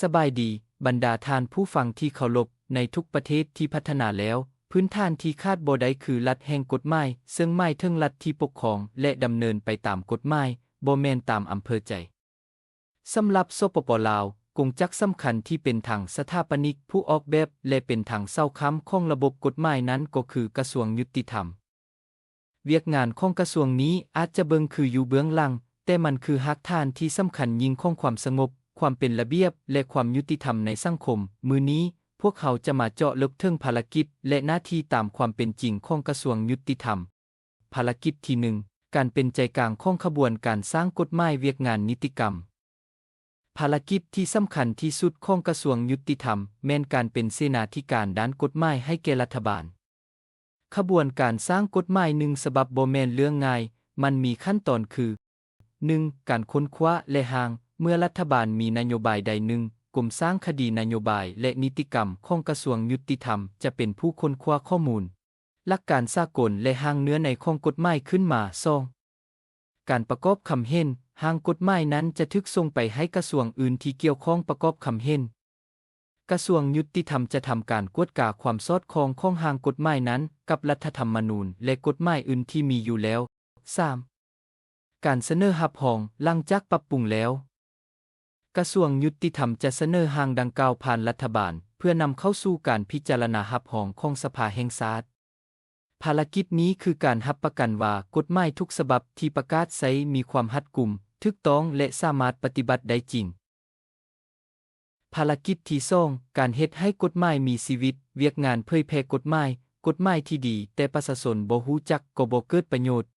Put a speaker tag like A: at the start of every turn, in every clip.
A: สบายดีบรรดาท่านผู้ฟังที่เคารพในทุกประเทศที่พัฒนาแล้วพื้นฐานที่คาดบ่ได้คือรัฐแห่งกฎหมายซึ่งหมายถึงรัฐที่ปกครองและดำเนินไปตามกฎหมายบ่แม่นตามอำเภอใจสำหรับสปป.ลาวกงจักสำคัญที่เป็นทางสถาปนิกผู้ออกแบบและเป็นทางเศร้าค้ำของระบบกฎหมายนั้นก็คือกระทรวงยุติธรรมเวียกงานของกระทรวงนี้อาจจะเบิ่งคืออยู่เบื้องหลังแต่มันคือรากฐานที่สำคัญยิ่งของความสงบความเป็นระเบียบและความยุติธรรมในสังคมมื้อนี้พวกเขาจะมาเจาะลึกถึงภารกิจและหน้าที่ตามความเป็นจริงของกระทรวงยุติธรรมภารกิจที่1การเป็นใจกลางของขบวนการสร้างกฎหมายเวียกงานนิติกรรมภารกิจที่สำคัญที่สุดของกระทรวงยุติธรรมแม่นการเป็นเสนาธิการด้านกฎหมายให้แก่รัฐบาลขบวนการสร้างกฎหมาย1ฉบับบ่แม่นเรื่องง่ายมันมีขั้นตอนคือ 1. การค้นคว้าและหางเมื่อรัฐบาลมีนโยบายใดหนึ่งกรมสร้างคดีนโยบายและนิติกรรมของกระทรวงยุติธรรมจะเป็นผู้ค้นคว้าข้อมูลหลักการสากลและหางเนื้อในของกฎหมายขึ้นมา2. การประกอบคำเห็นหางกฎหมายนั้นจะถูกส่งไปให้กระทรวงอื่นที่เกี่ยวข้องประกอบคำเห็นกระทรวงยุติธรรมจะทำการกวดกาความสอดคล้องของหางกฎหมายนั้นกับรัฐธรรมนูญและกฎหมายอื่นที่มีอยู่แล้ว 3. การเสนอรับรองหลังจากปรับปรุงแล้วกระทรวงยุติธรรมจะเสนอหางดังกล่าวผ่านรัฐบาลเพื่อนำเข้าสู่การพิจารณารับรองของสภาแห่งชาติภารกิจนี้คือการรับประกันว่ากฎหมายทุกฉบับที่ประกาศใช้มีความรัดกุมถูกต้องและสามารถปฏิบัติได้จริงภารกิจที่2การเฮ็ดให้กฎหมายมีชีวิตเวียกงานเผยแพร่กฎหมายที่ดีแต่ประชาชนบ่ฮู้จักก็บ่เกิดประโยชน์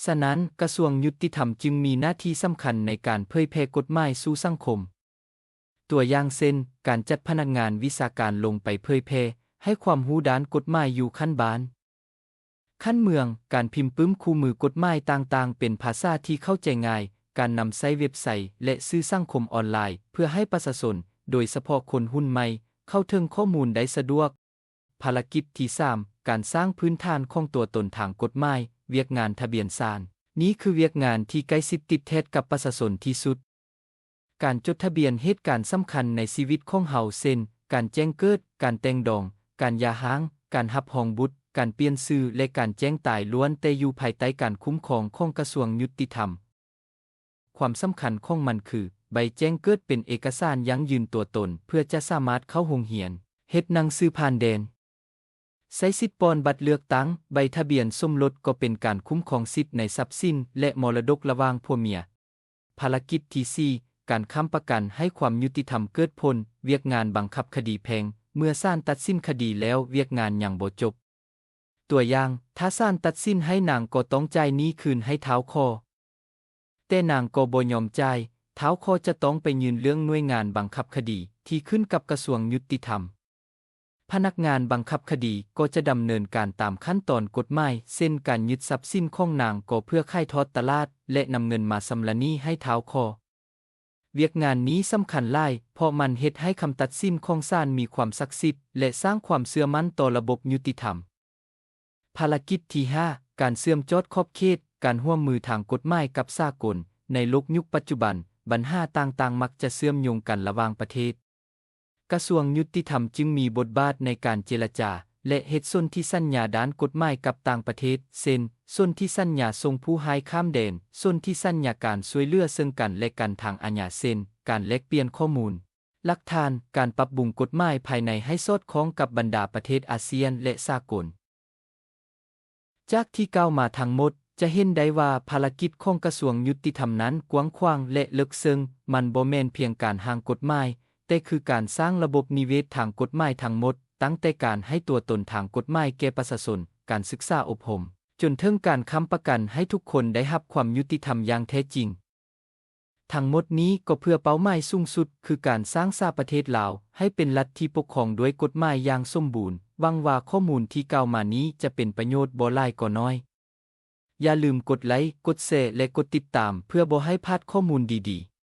A: ฉะนั้นกระทรวงยุติธรรมจึงมีหน้าที่สำคัญในการเผยแพร่กฎหมายสู่สังคมตัวอย่างเช่นการจัดพนักงานวิชาการลงไปเผยแพร่ให้ความรู้ด้านกฎหมายอยู่ขั้นบานขั้นเมืองการพิมพ์ปึ้มคู่มือกฎหมายต่างๆเป็นภาษาที่เข้าใจง่ายการนำใช้เว็บไซต์และสื่อสังคมออนไลน์เพื่อให้ประชาชนโดยเฉพาะคนรุ่นใหม่เข้าถึงข้อมูลได้สะดวกภารกิจที่3การสร้างพื้นฐานของตัวตนทางกฎหมายเวียกงานทะเบียนสารนี้คือเวียกงานที่ใกล้ชิดติดแทดกับประชาชนที่สุดการจดทะเบียนเหตุการณ์สำคัญในชีวิตของเฮาเช่นการแจ้งเกิดการแต่งดองการหย่าร้างการรับรองบุตรการเปลี่ยนชื่อและการแจ้งตายล้วนแต่อยู่ภายใต้การคุ้มครองของกระทรวงยุติธรรมความสำคัญของมันคือใบแจ้งเกิดเป็นเอกสารยั้งยืนตัวตนเพื่อจะสามารถเข้าโรงเรียนเฮ็ดหนังสือผ่านแดนใช้สิทธิ์ปอนบัตรเลือกตั้งใบทะเบียนสมรสก็เป็นการคุ้มครองสิทธิ์ในทรัพย์สินและมรดกระหว่างผัวเมียภารกิจที่4การค้ำประกันให้ความยุติธรรมเกิดผลเวียกงานบังคับคดีแพ่งเมื่อศาลตัดสินคดีแล้วเวียกงานยังบ่จบตัวอย่างถ้าศาลตัดสินให้นางก็ต้องจ่ายหนี้คืนให้ท้าวคอแต่นางก็บ่ยอมจ่ายท้าวคอจะต้องไปยื่นเรื่องหน่วยงานบังคับคดีที่ขึ้นกับกระทรวงยุติธรรมพนักงานบังคับคดีก็จะดำเนินการตามขั้นตอนกฎหมายเช่นการยึดทรัพย์สินของนางก็เพื่อขายทอดตลาดและนำเงินมาชำระหนี้ให้ท้าวคอเวียกงานนี้สำคัญหลายเพราะมันเฮ็ดให้คำตัดสินของศาลมีความศักดิ์สิทธิ์และสร้างความเชื่อมั่นต่อระบบยุติธรรมภารกิจที่5การเชื่อมโยงขอบเขตการร่วมมือทางกฎหมายกับสากลในโลกยุคปัจจุบันปัญหาต่างๆมักจะเชื่อมโยงกันระหว่างประเทศกระทรวงยุติธรรมจึงมีบทบาทในการเจรจาและเฮ็ดสนธิสัญญาด้านกฎหมายกับต่างประเทศเช่นสนธิสัญญาส่งผู้ร้ายข้ามแดนสนธิสัญญาการช่วยเหลือซึ่งกันและกันทางอาญาเช่นการแลกเปลี่ยนข้อมูลหลักฐานการปรับปรุงกฎหมายภายในให้สอดคล้องกับบรรดาประเทศอาเซียนและสากลจากที่กล่าวมาทั้งหมดจะเห็นได้ว่าภารกิจของกระทรวงยุติธรรมนั้นกว้างขวางและลึกซึ้งมันบ่แม่นเพียงการหางกฎหมายแต่คือการสร้างระบบนิเวศทางกฎหมายทั้งหมดตั้งแต่การให้ตัวตนทางกฎหมายแก่ประชาชนการศึกษาอบรมจนถึงการค้ำประกันให้ทุกคนได้รับความยุติธรรมอย่างแท้จริงทั้งหมดนี้ก็เพื่อเป้าหมายสูงสุดคือการสร้างชาติประเทศลาวให้เป็นรัฐที่ปกครองด้วยกฎหมายอย่างสมบูรณ์หวังว่าข้อมูลที่กล่าวมานี้จะเป็นประโยชน์บ่หลายก็น้อยอย่าลืมกดไลค์กดแชร์และกดติดตามเพื่อบ่ให้พลาดข้อมูลดีๆ